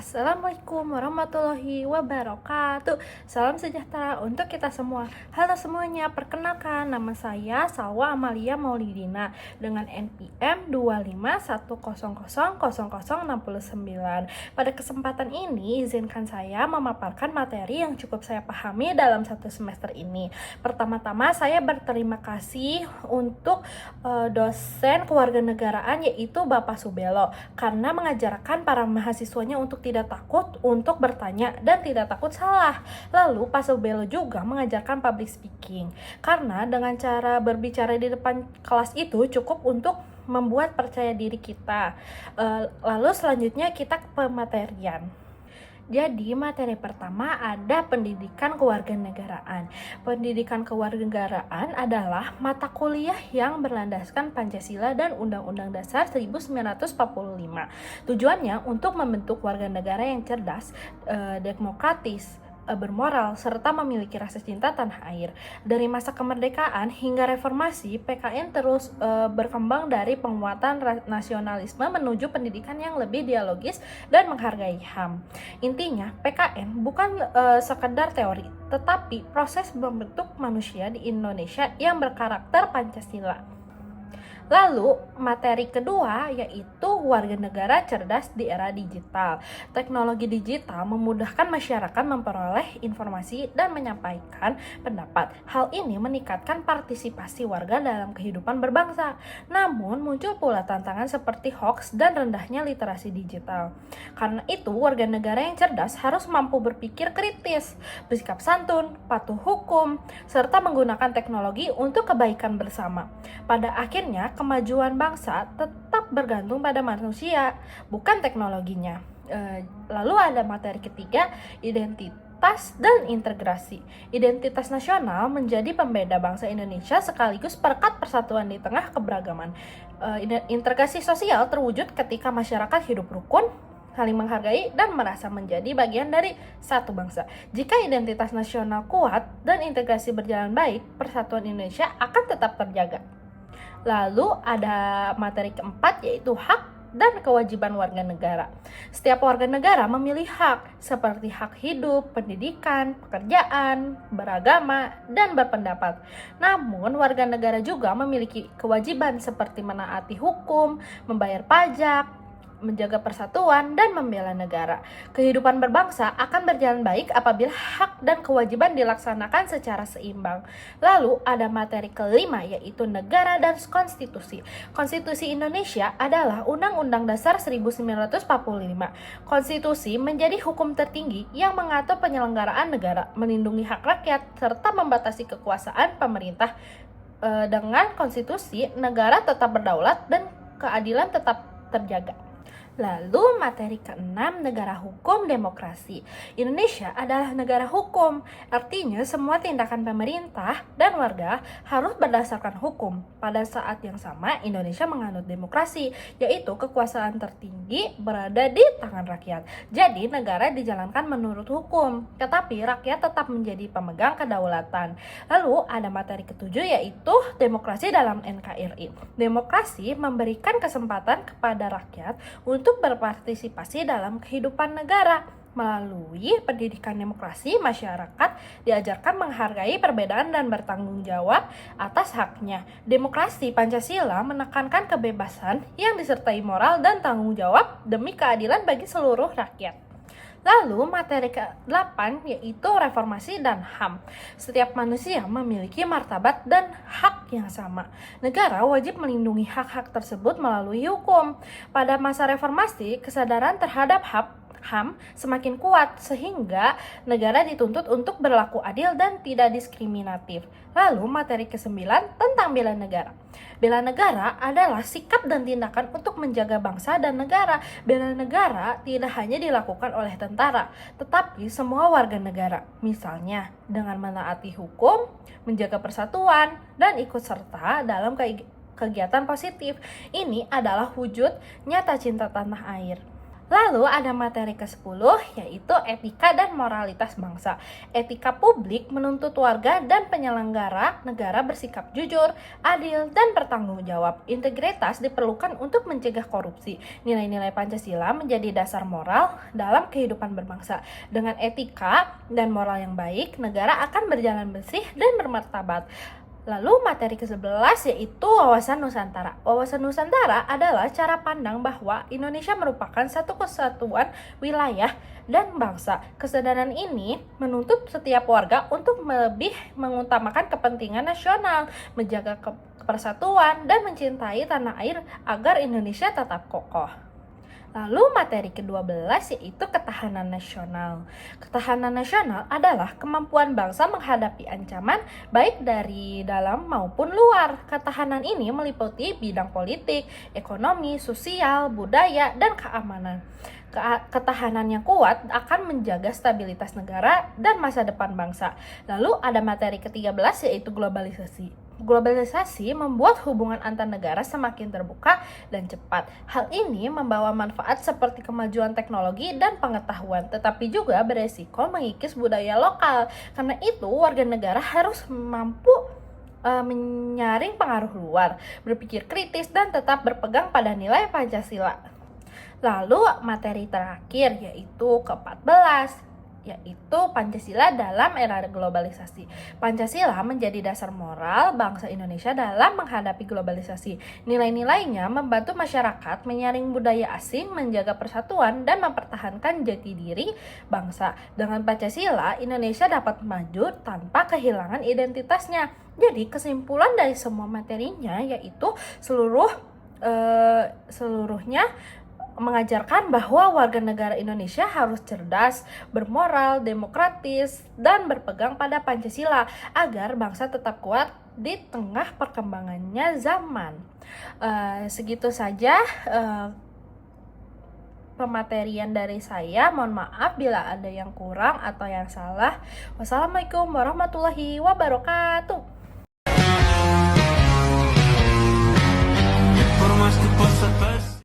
Assalamualaikum warahmatullahi wabarakatuh. Salam sejahtera untuk kita semua. Halo semuanya, perkenalkan nama saya Salwa Amalia Maulidina dengan NPM 251000069. Pada kesempatan ini, izinkan saya memaparkan materi yang cukup saya pahami dalam satu semester ini. Pertama-tama, saya berterima kasih untuk dosen kewarganegaraan yaitu Bapak Subelo karena mengajarkan para mahasiswanya untuk tidak takut untuk bertanya dan tidak takut salah. Lalu Pak Subelo juga mengajarkan public speaking karena dengan cara berbicara di depan kelas itu cukup untuk membuat percaya diri kita. Lalu selanjutnya kita ke pematerian. Jadi materi pertama ada pendidikan kewarganegaraan. Pendidikan kewarganegaraan adalah mata kuliah yang berlandaskan Pancasila dan Undang-Undang Dasar 1945. Tujuannya untuk membentuk warga negara yang cerdas, demokratis, bermoral, serta memiliki rasa cinta tanah air. Dari masa kemerdekaan hingga reformasi, PKN terus berkembang dari penguatan nasionalisme menuju pendidikan yang lebih dialogis dan menghargai HAM. Intinya, PKN bukan sekedar teori, tetapi proses membentuk manusia di Indonesia yang berkarakter Pancasila. Lalu, materi kedua yaitu warga negara cerdas di era digital. Teknologi digital memudahkan masyarakat memperoleh informasi dan menyampaikan pendapat. Hal ini meningkatkan partisipasi warga dalam kehidupan berbangsa. Namun, muncul pula tantangan seperti hoax dan rendahnya literasi digital. Karena itu, warga negara yang cerdas harus mampu berpikir kritis, bersikap santun, patuh hukum, serta menggunakan teknologi untuk kebaikan bersama. Pada akhirnya, kemajuan bangsa tetap bergantung pada manusia, bukan teknologinya. Lalu ada materi ketiga, identitas dan integrasi. Identitas nasional menjadi pembeda bangsa Indonesia sekaligus perekat persatuan di tengah keberagaman. Integrasi sosial terwujud ketika masyarakat hidup rukun, saling menghargai, dan merasa menjadi bagian dari satu bangsa. Jika identitas nasional kuat dan integrasi berjalan baik, persatuan Indonesia akan tetap terjaga. Lalu ada materi keempat yaitu hak dan kewajiban warga negara. Setiap warga negara memiliki hak seperti hak hidup, pendidikan, pekerjaan, beragama, dan berpendapat. Namun warga negara juga memiliki kewajiban seperti menaati hukum, membayar pajak, menjaga persatuan, dan membela negara. Kehidupan berbangsa akan berjalan baik apabila hak dan kewajiban dilaksanakan secara seimbang. Lalu ada materi kelima yaitu negara dan konstitusi. Konstitusi Indonesia adalah Undang-Undang Dasar 1945. Konstitusi menjadi hukum tertinggi yang mengatur penyelenggaraan negara, melindungi hak rakyat, serta membatasi kekuasaan pemerintah. Dengan konstitusi, negara tetap berdaulat dan keadilan tetap terjaga. Lalu materi keenam, negara hukum demokrasi. Indonesia adalah negara hukum, artinya semua tindakan pemerintah dan warga harus berdasarkan hukum. Pada saat yang sama, Indonesia menganut demokrasi, yaitu kekuasaan tertinggi berada di tangan rakyat. Jadi negara dijalankan menurut hukum, tetapi rakyat tetap menjadi pemegang kedaulatan. Lalu ada materi ketujuh yaitu demokrasi dalam NKRI. Demokrasi memberikan kesempatan kepada rakyat untuk berpartisipasi dalam kehidupan negara. Melalui pendidikan demokrasi, masyarakat diajarkan menghargai perbedaan dan bertanggung jawab atas haknya. Demokrasi Pancasila menekankan kebebasan yang disertai moral dan tanggung jawab demi keadilan bagi seluruh rakyat. Lalu materi ke-8 yaitu reformasi dan HAM. Setiap manusia memiliki martabat dan hak yang sama. Negara wajib melindungi hak-hak tersebut melalui hukum. Pada masa reformasi, kesadaran terhadap HAM semakin kuat sehingga negara dituntut untuk berlaku adil dan tidak diskriminatif. Lalu materi ke-9 tentang bela negara. Bela negara adalah sikap dan tindakan untuk menjaga bangsa dan negara. Bela negara tidak hanya dilakukan oleh tentara, tetapi semua warga negara. Misalnya dengan menaati hukum, menjaga persatuan, dan ikut serta dalam kegiatan positif. Ini adalah wujud nyata cinta tanah air. Lalu ada materi ke-10 yaitu etika dan moralitas bangsa. Etika publik menuntut warga dan penyelenggara negara bersikap jujur, adil, dan bertanggung jawab. Integritas diperlukan untuk mencegah korupsi. Nilai-nilai Pancasila menjadi dasar moral dalam kehidupan berbangsa. Dengan etika dan moral yang baik, negara akan berjalan bersih dan bermartabat. Lalu materi ke-11 yaitu wawasan Nusantara. Wawasan Nusantara adalah cara pandang bahwa Indonesia merupakan satu kesatuan wilayah dan bangsa. Kesadaran ini menuntut setiap warga untuk lebih mengutamakan kepentingan nasional, menjaga kepersatuan, dan mencintai tanah air agar Indonesia tetap kokoh. Lalu materi ke-12 yaitu ketahanan nasional. Ketahanan nasional adalah kemampuan bangsa menghadapi ancaman baik dari dalam maupun luar. Ketahanan ini meliputi bidang politik, ekonomi, sosial, budaya, dan keamanan. Ketahanan yang kuat akan menjaga stabilitas negara dan masa depan bangsa. Lalu ada materi ke-13 yaitu globalisasi. Globalisasi membuat hubungan antar negara semakin terbuka dan cepat. Hal ini membawa manfaat seperti kemajuan teknologi dan pengetahuan, tetapi juga beresiko mengikis budaya lokal. Karena itu, warga negara harus mampu menyaring pengaruh luar, berpikir kritis, dan tetap berpegang pada nilai Pancasila. Lalu materi terakhir yaitu ke-14 yaitu Pancasila dalam era globalisasi. Pancasila menjadi dasar moral bangsa Indonesia dalam menghadapi globalisasi. Nilai-nilainya membantu masyarakat menyaring budaya asing, menjaga persatuan, dan mempertahankan jati diri bangsa. Dengan Pancasila, Indonesia dapat maju tanpa kehilangan identitasnya. Jadi kesimpulan dari semua materinya yaitu seluruhnya mengajarkan bahwa warga negara Indonesia harus cerdas, bermoral, demokratis, dan berpegang pada Pancasila agar bangsa tetap kuat di tengah perkembangannya zaman. Segitu saja pematerian dari saya. Mohon maaf bila ada yang kurang atau yang salah. Wassalamualaikum warahmatullahi wabarakatuh.